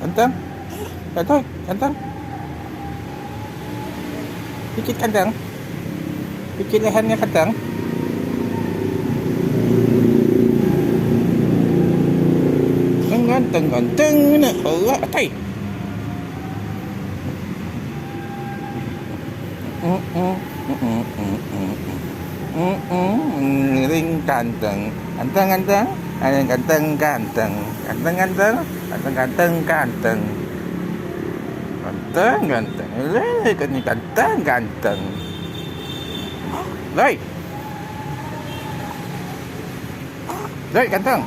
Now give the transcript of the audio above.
Ganteng. Ganteng, ganteng. Dikit ganteng. Dikit lehernya ganteng. Ganteng nak. Allah, atai. Ring ganteng, ganteng ganteng, ganteng ganteng, ganteng ganteng, ganteng ganteng ganteng, ganteng ganteng, ganteng ganteng. Loi, loi ganteng.